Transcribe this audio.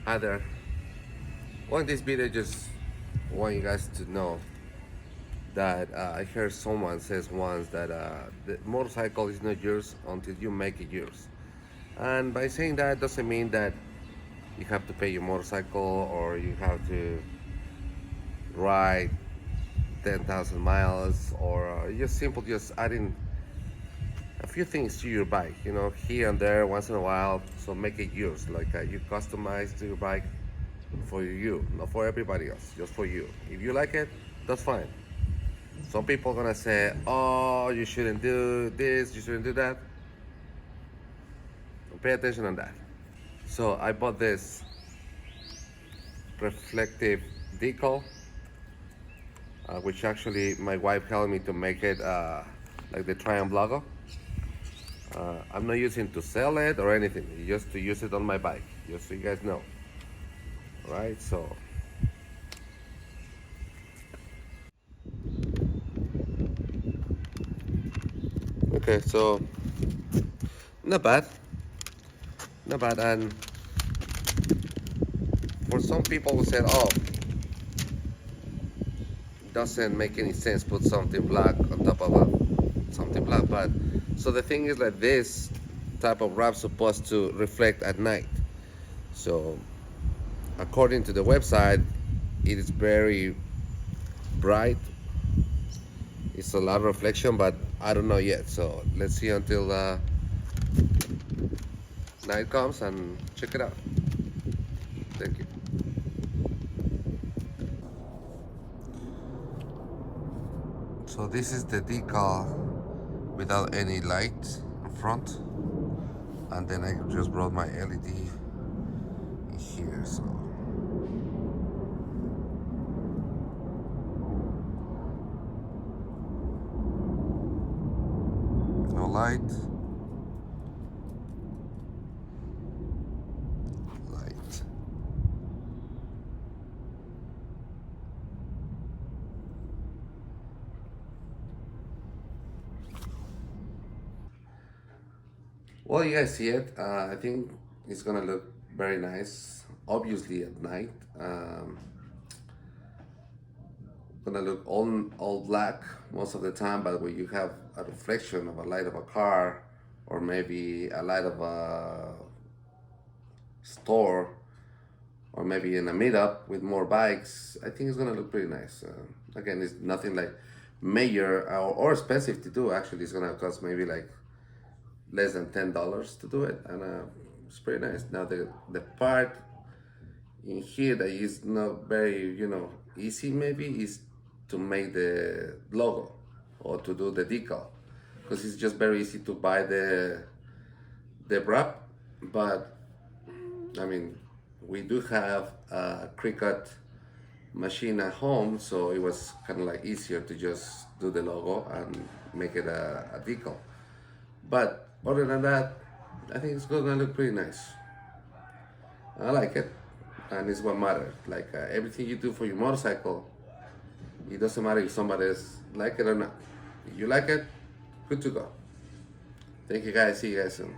Hi there. Well, in this video, just want you guys to know that I heard someone says once that the motorcycle is not yours until you make it yours. And by saying that doesn't mean that you have to pay your motorcycle or you have to ride 10,000 miles or just simple just adding a few things to your bike, here and there once in a while. So make it yours, like you customize to your bike for you, not for everybody else, just for you. If you like it, that's fine. Some people are gonna say, "Oh, you shouldn't do this, you shouldn't do that." Pay attention on that. So I bought this reflective decal, which actually my wife helped me to make it like the triumph logo. I'm not using to sell it or anything, just to use it on my bike, just so you guys know. Right? So okay, so not bad, not bad. And for some people who said, "Oh, doesn't make any sense put something black on top of something black," but so the thing is that this type of wrap supposed to reflect at night. So according to the website, it is very bright. It's a lot of reflection, but I don't know yet. So let's see until night comes and check it out. Thank you. So this is the decal without any light in front, and then I just brought my LED in here. So no light, light. Well, you guys see it. I think it's gonna look very nice. Obviously at night, gonna look all black most of the time. But when you have a reflection of a light of a car, or maybe a light of a store, or maybe in a meetup with more bikes, I think it's gonna look pretty nice. Again, it's nothing like major or expensive to do. Actually, it's gonna cost maybe like less than $10 to do it, and it's pretty nice. Now the part in here that is not very easy maybe is to make the logo or to do the decal, because it's just very easy to buy the wrap. But I mean, we do have a Cricut machine at home, so it was kind of like easier to just do the logo and make it a decal. But other than that, I think it's gonna look pretty nice. I like it, and it's what matters. Like everything you do for your motorcycle, it doesn't matter if somebody else like it or not. If you like it, good to go. Thank you guys. See you guys soon.